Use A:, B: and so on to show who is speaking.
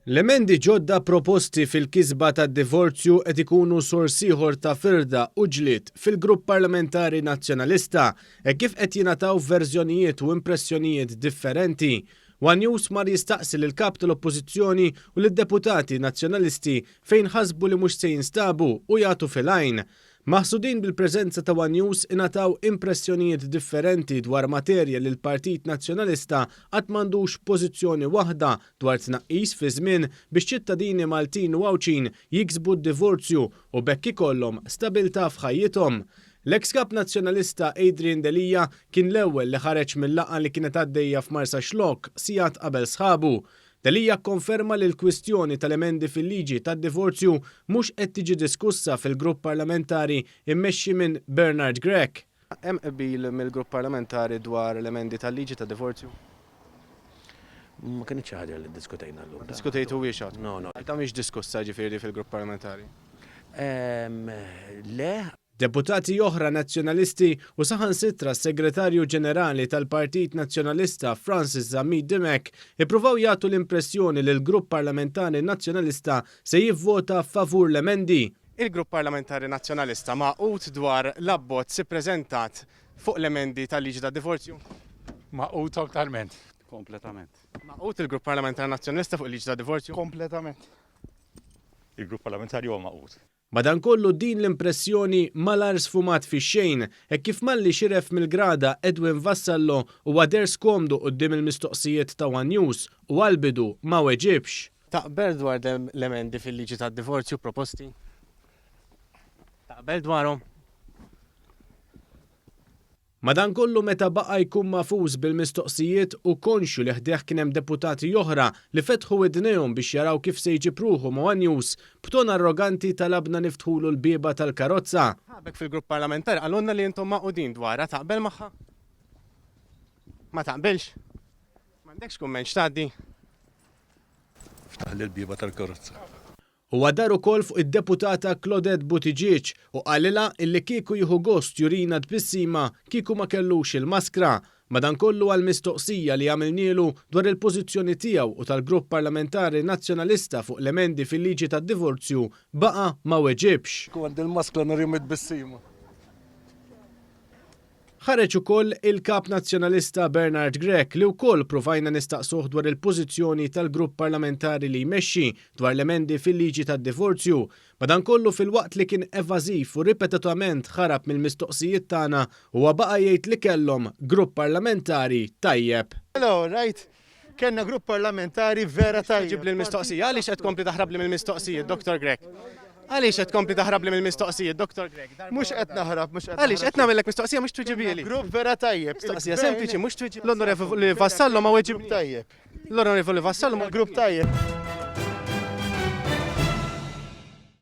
A: L-emendi ġodda proposti fil-kisba tad-divorzju qed ikunu sors ieħor ta' firda u ġlied fil-Grupp Parlamentari Nazzjonalista kif qed jingħataw verżjonijiet u impressjonijiet differenti. One News mar jistaqsi lill-kap tal-Oppożizzjoni u lid-deputati nazzjonalisti fejn ħasbu li mhux se jinstabu u jagħtu fil-għajn. Maħsudin bil-preżenza ta' One News ingħataw impressjonijiet differenti dwar materja li l-Partit Nazzjonalista qatt m'għandux pożizzjoni waħda dwar tnaqqis fi żmien biex ċittadini Maltin u Għawċin jiksbu d-divorzju u bekk ikollhom stabbiltà f'ħajjithom. L-eks-kap nazzjonalista Adrian Delija kien l-ewwel li ħareġ mill-laqgħa li kienet għaddejja f'Marsa Xlokk sigħat qabel sħabu. Delija konferma li l-kwistjoni tal-emendi fil-liġi tad-divorzju mhux qed tiġi diskussa fil-grupp parlamentari immexxi minn Bernard Grech. Hemm qbil mill-grupp parlamentari dwar l-emendi tal-liġi tad-divorzju?
B: Ma kienx ħaġa li ddiskutejna llum.
A: Diskutejtu wiex?
B: No.
A: Ta' mhix diskussa ġifieri fil-grupp parlamentari.
B: Le.
A: Deputati oħra nazzjonalisti u saħansitra s-Segretarju Ġenerali tal-Partit Nazzjonalista Francis Zammit Dimek ippruvaw jagħtu l-impressjoni li l-Grupp Parlamentari Nazzjonalista se jivvota favur l-emendi. Il-Grupp Parlamentari Nazzjonalista maqut dwar l-abbozz ippreżentat fuq l-emendi tal-liġi tad-divorzju?
C: Maqut totalment.
D: Kompletament.
A: Maqut il-Grupp Parlamentari Nazzjonalista fuq il-liġi tad-divorzju?
D: Kompletament. Il-grupp parlamentari huwa maqut.
A: Madankollu din l-impressjoni malar sfumat fix-xejn kif malli xiref mill-grada Edwin Vassallo u għader skomdu quddiem il-mistoqsijiet ta' One News u għalbidu ma weġibx. Taqbel dwar l-emendi fil-liġi tad-divorzju proposti? Taqbel dwarhom? Madankollu meta baqa' jkun mafuż bil-mistoqsijiet u konxu li ħdeħ kien hemm deputati oħra li fetħu widnejhom biex jaraw kif se jġipruhom ma' One News b'ton arroganti talabna niftħulu l-bieba tal-karozza. Ħabek fil-grupp parlamentari għalunna li intom maqudin dwarha taqbel magħha? Ma taqbilx? M'għandekx kumment x'tgħaddi?
D: Ftaħli l-bieba tal-karozza.
A: U għadar ukoll fuq id-deputata Claudette Buttigieg u qalilha illi kieku jieħu gost jurina tbissima kieku ma kellux il-maskra. Madankollu għal-mistoqsija li għamilnielu dwar il-pożizzjoni tiegħu u tal-Grupp Parlamentari Nazzjonalista fuq l-emendi fil-liġi tad-divorzju baqa' ma weġibx.
D: Għand il-maskra narim tbissima.
A: Ħareġ ukoll il-kap nazzjonalista Bernard Grech li wkoll provajna nistaqsuh dwar il-pożizzjoni tal-grupp parlamentari li jmexxi dwar l-emendi fil-liġi tad-divorzju. Madankollu fil-waqt li kien evażiv u ripetutament ħarab mill-mistoqsijiet tagħna huwa baqa' jgħid li kellhom grupp parlamentari tajjeb.
E: Hello, right. Kenna grupp parlamentari vera tajjeb.
A: Ġib li l-mistoqsija għaliex qed tkompli taħrab li mill-mistoqsijiet, Dr. Grech. Għaliex qed tkompli taħrab li mill-mistoqsijiet, Dr. Grech?
E: Mhux qed naħrab, mhux qed.
A: Għaliex qed nagħmellek mistoqsija mhux twiġibieli.
E: Grupp vera tajjeb.
A: Mistoqsija sempliċi mhux twiġib. L-Onorevoli Vassallo ma weġib
E: tajjeb.
A: L-Onorevoli Vassallo ma
E: grupp tajjeb.